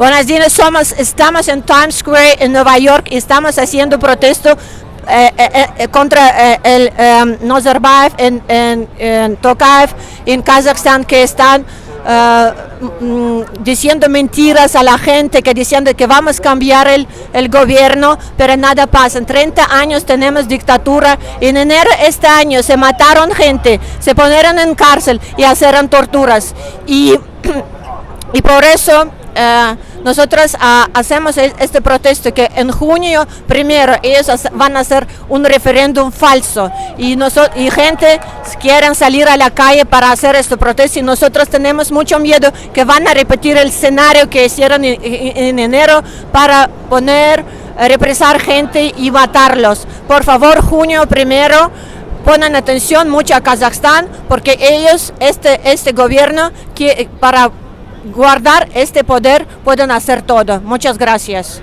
Buenos días, estamos en Times Square en Nueva York y estamos haciendo protesto contra el Nazarbayev en Tokayev en Kazajstán, que están diciendo mentiras a la gente, que diciendo que vamos a cambiar el gobierno, pero nada pasa. En 30 años tenemos dictadura. En enero de este año se mataron gente, se pusieron en cárcel y hicieron torturas. Y por eso nosotros hacemos este protesto, que en junio primero ellos van a hacer un referéndum falso y gente quieren salir a la calle para hacer este protesto, y nosotros tenemos mucho miedo que van a repetir el escenario que hicieron en enero para represar gente y matarlos. Por favor, junio primero, pongan atención mucho a Kazajstán, porque ellos, este gobierno, para guardar este poder, pueden hacer todo. Muchas gracias.